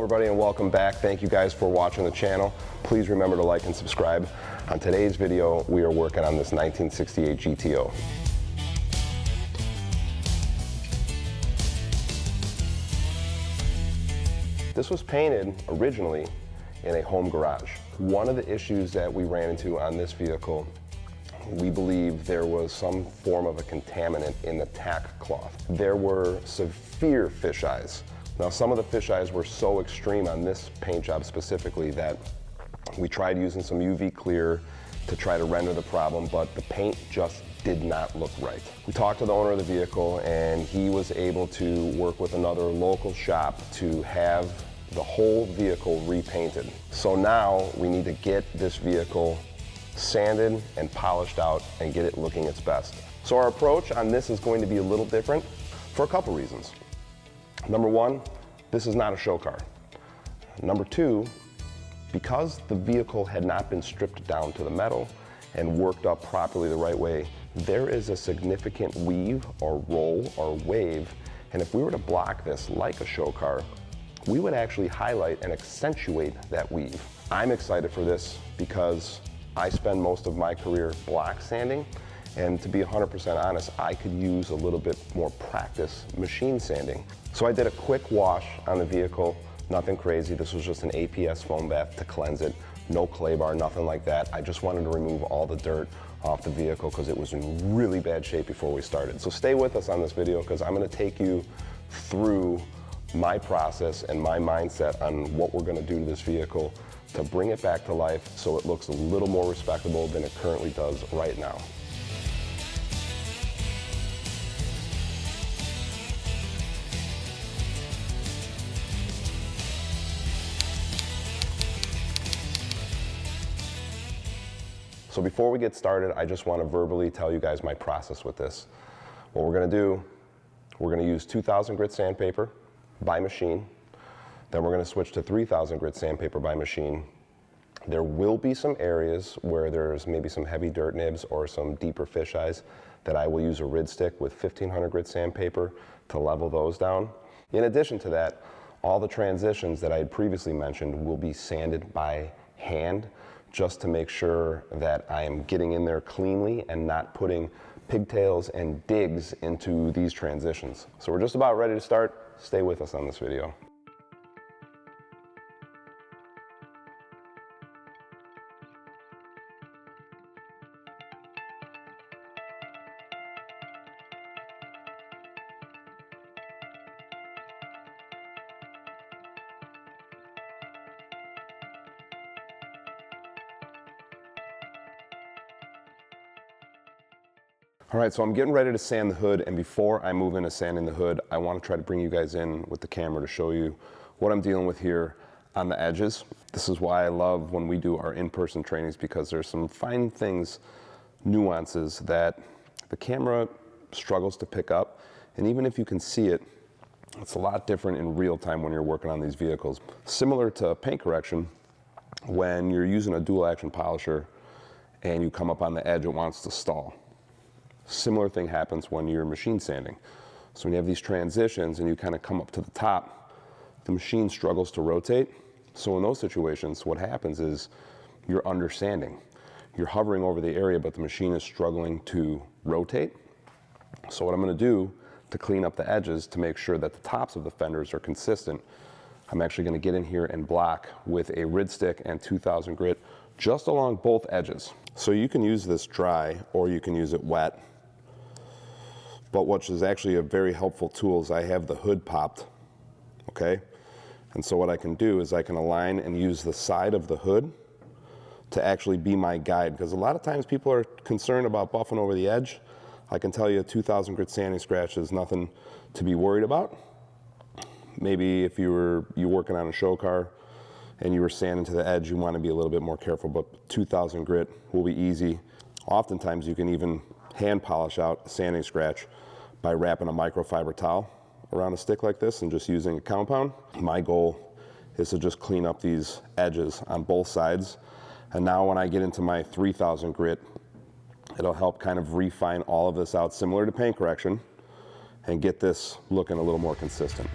everybody, and welcome back. Thank you guys for watching the channel. Please remember to like and subscribe. On today's video, we are working on this 1968 GTO. This was painted originally in a home garage. One of the issues that we ran into on this vehicle, we believe there was some form of a contaminant in the tack cloth. There were severe fish eyes. Now, some of the fish eyes were so extreme on this paint job specifically that we tried using some UV clear to try to render the problem, but the paint just did not look right. We talked to the owner of the vehicle, and he was able to work with another local shop to have the whole vehicle repainted. So now we need to get this vehicle sanded and polished out and get it looking its best. So our approach on this is going to be a little different for a couple reasons. Number one, this is not a show car. Number two, because the vehicle had not been stripped down to the metal and worked up properly the right way, there is a significant weave or roll or wave, and if we were to block this like a show car, we would actually highlight and accentuate that weave. I'm excited for this because I spend most of my career block sanding, and to be 100% honest, I could use a little bit more practice machine sanding. So I did a quick wash on the vehicle, nothing crazy. This was just an APS foam bath to cleanse it. No clay bar, nothing like that. I just wanted to remove all the dirt off the vehicle because it was in really bad shape before we started. So stay with us on this video because I'm gonna take you through my process and my mindset on what we're gonna do to this vehicle to bring it back to life so it looks a little more respectable than it currently does right now. So before we get started, I just want to verbally tell you guys my process with this. What we're going to do, we're going to use 2,000 grit sandpaper by machine. Then we're going to switch to 3,000 grit sandpaper by machine. There will be some areas where there's maybe some heavy dirt nibs or some deeper fish eyes that I will use a rid stick with 1,500 grit sandpaper to level those down. In addition to that, all the transitions that I had previously mentioned will be sanded by hand, just to make sure that I am getting in there cleanly and not putting pigtails and digs into these transitions. So we're just about ready to start. Stay with us on this video. All right, so I'm getting ready to sand the hood, and before I move into sanding the hood, I want to try to bring you guys in with the camera to show you what I'm dealing with here on the edges. This is why I love when we do our in-person trainings, because there's some fine things, nuances that the camera struggles to pick up, and even if you can see it, it's a lot different in real time when you're working on these vehicles. Similar to paint correction, when you're using a dual action polisher and you come up on the edge, it wants to stall. Similar thing happens when you're machine sanding. So when you have these transitions and you kind of come up to the top, the machine struggles to rotate. So in those situations, what happens is you're undersanding. You're hovering over the area, but the machine is struggling to rotate. So what I'm going to do to clean up the edges to make sure that the tops of the fenders are consistent, I'm actually going to get in here and block with a rid stick and 2,000 grit just along both edges. So you can use this dry or you can use it wet. But what is actually a very helpful tool is I have the hood popped, okay? And so what I can do is I can align and use the side of the hood to actually be my guide, because a lot of times people are concerned about buffing over the edge. I can tell you a 2,000 grit sanding scratch is nothing to be worried about. Maybe if you're working on a show car and you were sanding to the edge, you want to be a little bit more careful, but 2,000 grit will be easy. Oftentimes you can even hand polish out a sanding scratch by wrapping a microfiber towel around a stick like this and just using a compound. My goal is to just clean up these edges on both sides. And now when I get into my 3,000 grit, it'll help kind of refine all of this out, similar to paint correction, and get this looking a little more consistent.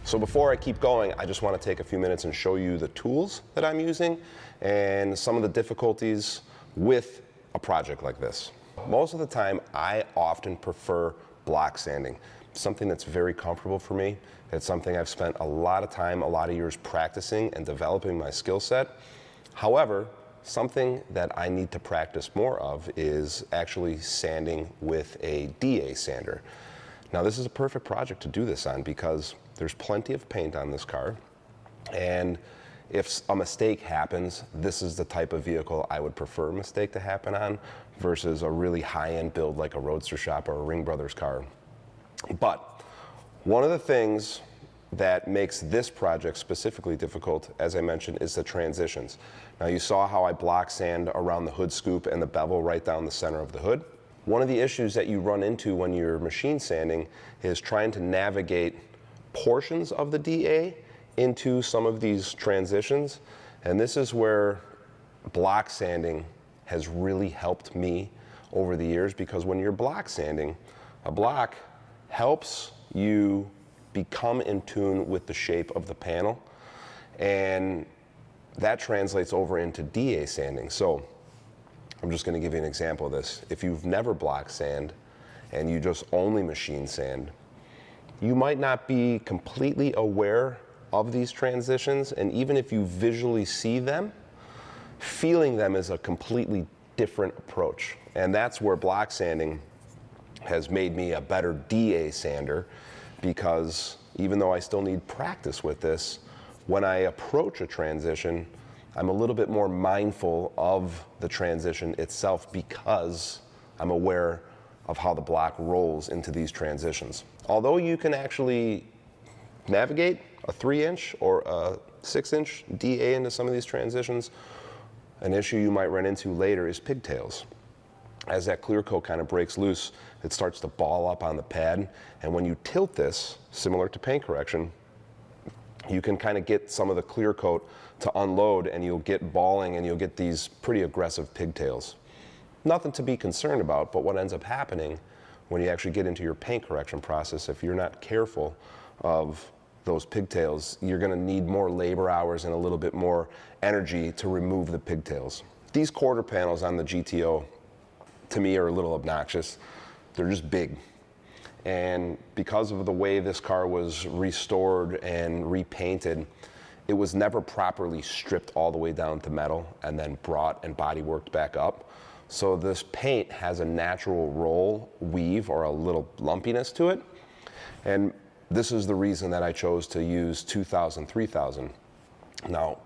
So before I keep going, I just want to take a few minutes and show you the tools that I'm using and some of the difficulties with a project like this. Most of the time, I often prefer block sanding, something that's very comfortable for me. It's something I've spent a lot of time, a lot of years practicing and developing my skill set. However, something that I need to practice more of is actually sanding with a DA sander. Now, this is a perfect project to do this on because there's plenty of paint on this car, and if a mistake happens, this is the type of vehicle I would prefer a mistake to happen on versus a really high-end build like a Roadster Shop or a Ring Brothers car. But one of the things that makes this project specifically difficult, as I mentioned, is the transitions. Now, you saw how I block sand around the hood scoop and the bevel right down the center of the hood. One of the issues that you run into when you're machine sanding is trying to navigate portions of the DA into some of these transitions, and this is where block sanding has really helped me over the years, because when you're block sanding, a block helps you become in tune with the shape of the panel, and that translates over into DA sanding. So I'm just going to give you an example of this. If you've never block sand and you just only machine sand, you might not be completely aware of these transitions, and even if you visually see them, feeling them is a completely different approach. And that's where block sanding has made me a better DA sander, because even though I still need practice with this, when I approach a transition, I'm a little bit more mindful of the transition itself because I'm aware of how the block rolls into these transitions. Although you can actually navigate a 3-inch or a 6-inch DA into some of these transitions, an issue you might run into later is pigtails. As that clear coat kind of breaks loose, it starts to ball up on the pad, and when you tilt this, similar to paint correction, you can kind of get some of the clear coat to unload, and you'll get balling and you'll get these pretty aggressive pigtails. Nothing to be concerned about, but what ends up happening when you actually get into your paint correction process, if you're not careful of those pigtails, you're going to need more labor hours and a little bit more energy to remove the pigtails. These quarter panels on the GTO, to me, are a little obnoxious. They're just big. And because of the way this car was restored and repainted, it was never properly stripped all the way down to metal and then brought and body worked back up. So this paint has a natural roll, weave, or a little lumpiness to it. And this is the reason that I chose to use 2000, 3000. Now,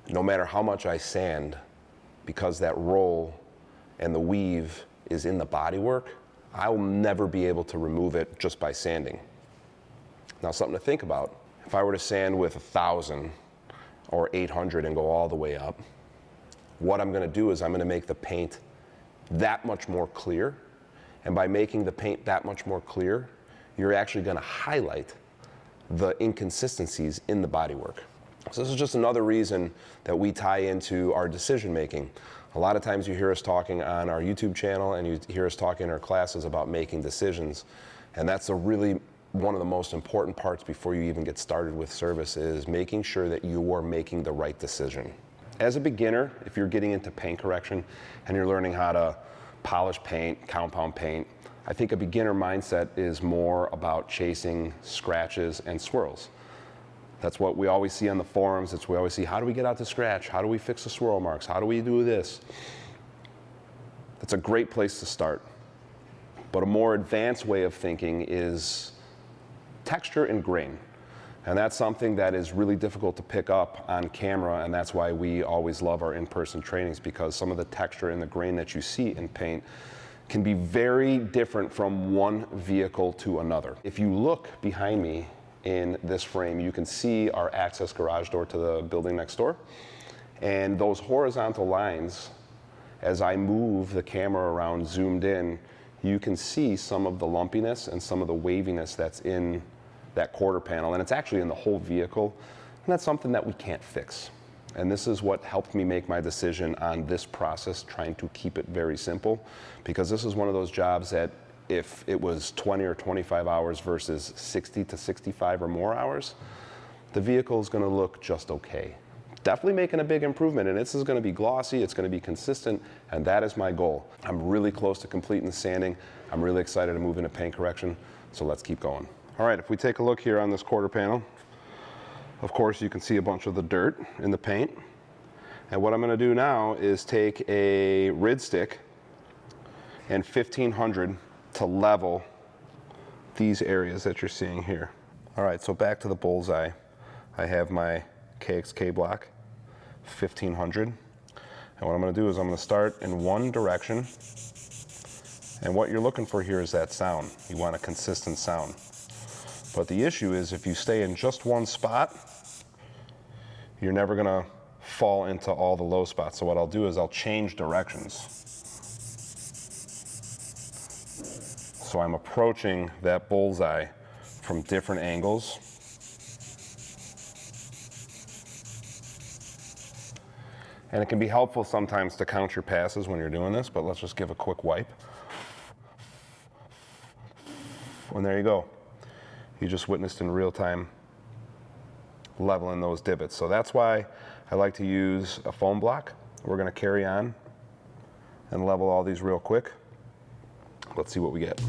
no matter how much I sand, because that roll and the weave is in the bodywork, I will never be able to remove it just by sanding. Now, something to think about. If I were to sand with 1000 or 800 and go all the way up, what I'm going to do is I'm going to make the paint that much more clear. And by making the paint that much more clear, you're actually going to highlight the inconsistencies in the bodywork. So this is just another reason that we tie into our decision making. A lot of times you hear us talking on our YouTube channel and you hear us talking in our classes about making decisions. And that's really one of the most important parts before you even get started with service, is making sure that you are making the right decision. As a beginner, if you're getting into paint correction and you're learning how to polish paint, compound paint, I think a beginner mindset is more about chasing scratches and swirls. That's what we always see on the forums. It's we always see, how do we get out the scratch? How do we fix the swirl marks? How do we do this? That's a great place to start. But a more advanced way of thinking is texture and grain. And that's something that is really difficult to pick up on camera, and that's why we always love our in-person trainings, because some of the texture and the grain that you see in paint can be very different from one vehicle to another. If you look behind me in this frame, you can see our access garage door to the building next door. And those horizontal lines, as I move the camera around zoomed in, you can see some of the lumpiness and some of the waviness that's in that quarter panel, and it's actually in the whole vehicle, and that's something that we can't fix. And this is what helped me make my decision on this process, trying to keep it very simple, because this is one of those jobs that if it was 20 or 25 hours versus 60 to 65 or more hours, the vehicle is going to look just okay. Definitely making a big improvement, and this is going to be glossy, it's going to be consistent, and that is my goal. I'm really close to completing the sanding. I'm really excited to move into paint correction, so let's keep going. All right, if we take a look here on this quarter panel, of course you can see a bunch of the dirt in the paint. And what I'm going to do now is take a rid stick and 1500 to level these areas that you're seeing here. All right, so back to the bullseye. I have my KXK block, 1500. And what I'm going to do is I'm going to start in one direction. And what you're looking for here is that sound. You want a consistent sound. But the issue is if you stay in just one spot, you're never going to fall into all the low spots. So what I'll do is I'll change directions. So I'm approaching that bullseye from different angles. And it can be helpful sometimes to count your passes when you're doing this, but let's just give a quick wipe. And there you go. You just witnessed in real time leveling those divots. So that's why I like to use a foam block. We're going to carry on and level all these real quick. Let's see what we get.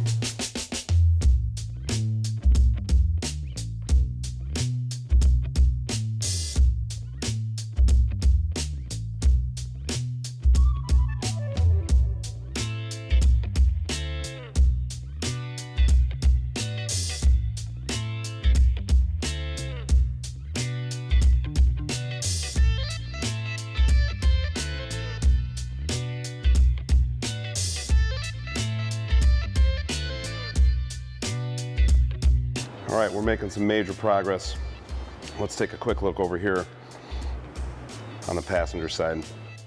All right, we're making some major progress. Let's take a quick look over here on the passenger side.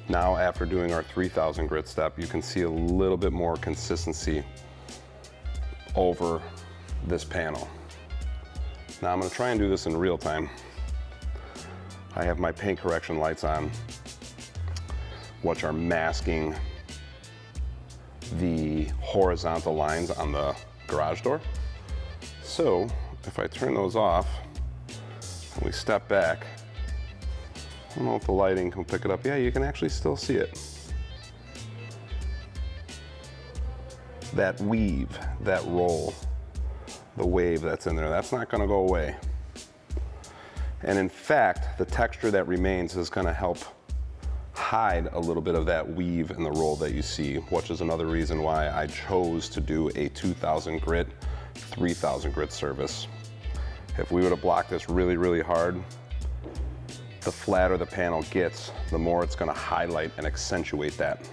Now, after doing our 3000 grit step, you can see a little bit more consistency over this panel. Now I'm gonna try and do this in real time. I have my paint correction lights on, which are masking the horizontal lines on the garage door. So if I turn those off and we step back, I don't know if the lighting can pick it up. Yeah, you can actually still see it. That weave, that roll, the wave that's in there, that's not gonna go away. And in fact, the texture that remains is gonna help hide a little bit of that weave and the roll that you see, which is another reason why I chose to do a 2000 grit, 3000 grit service. If we would have blocked this really, really hard, the flatter the panel gets, the more it's gonna highlight and accentuate that.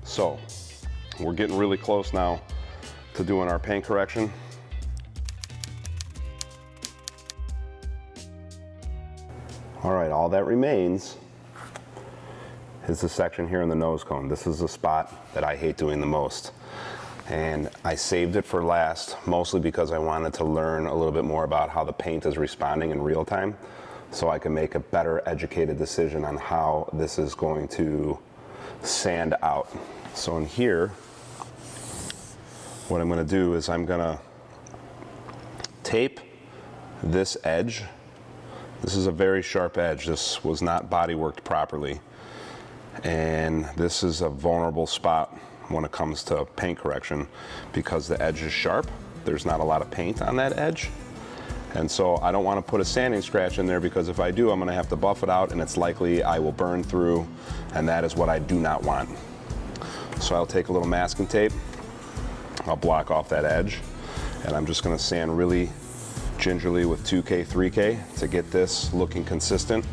So, we're getting really close now to doing our paint correction. All right, all that remains is the section here in the nose cone. This is the spot that I hate doing the most. And I saved it for last, mostly because I wanted to learn a little bit more about how the paint is responding in real time, so I can make a better educated decision on how this is going to sand out. So in here, what I'm gonna do is I'm gonna tape this edge. This is a very sharp edge. This was not body worked properly. And this is a vulnerable spot when it comes to paint correction because the edge is sharp. There's not a lot of paint on that edge. And so I don't want to put a sanding scratch in there because if I do, I'm going to have to buff it out and it's likely I will burn through, and that is what I do not want. So I'll take a little masking tape, I'll block off that edge, and I'm just going to sand really gingerly with 2K, 3K to get this looking consistent.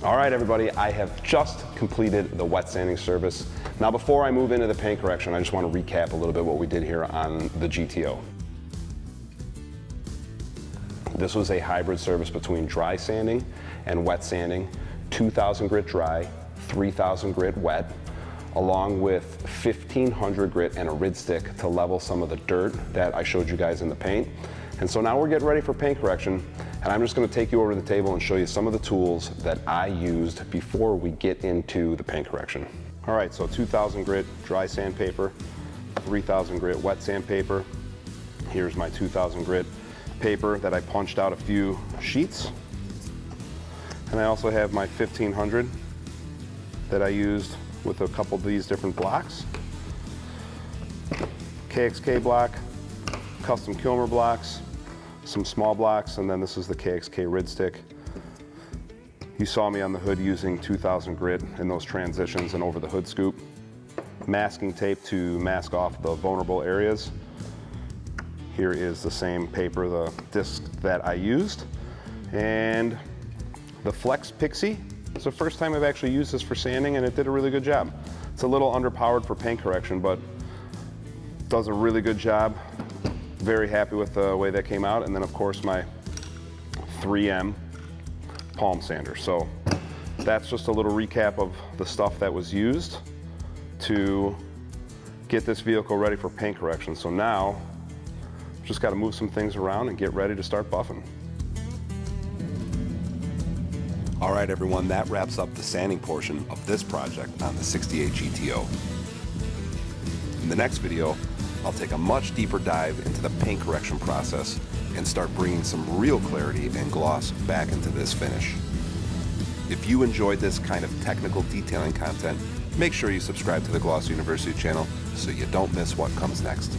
All right, everybody, I have just completed the wet sanding service. Now, before I move into the paint correction, I just want to recap a little bit what we did here on the GTO. This was a hybrid service between dry sanding and wet sanding, 2000 grit dry, 3000 grit wet, along with 1500 grit and a rid stick to level some of the dirt that I showed you guys in the paint. And so now we're getting ready for paint correction. And I'm just gonna take you over to the table and show you some of the tools that I used before we get into the paint correction. All right, so 2000 grit dry sandpaper, 3000 grit wet sandpaper. Here's my 2000 grit paper that I punched out a few sheets. And I also have my 1500 that I used with a couple of these different blocks. KXK block, custom Kilmer blocks, some small blocks, and then this is the KXK Rid Stick. You saw me on the hood using 2000 grit in those transitions and over the hood scoop. Masking tape to mask off the vulnerable areas. Here is the same paper, the disc that I used. And the Flex Pixie. It's the first time I've actually used this for sanding, and it did a really good job. It's a little underpowered for paint correction, but does a really good job. Very happy with the way that came out. And then of course my 3M palm sander. So that's just a little recap of the stuff that was used to get this vehicle ready for paint correction. So now, just got to move some things around and get ready to start buffing. All right, everyone, that wraps up the sanding portion of this project on the 68 GTO. In the next video, I'll take a much deeper dive into the paint correction process and start bringing some real clarity and gloss back into this finish. If you enjoyed this kind of technical detailing content, make sure you subscribe to the Gloss University channel so you don't miss what comes next.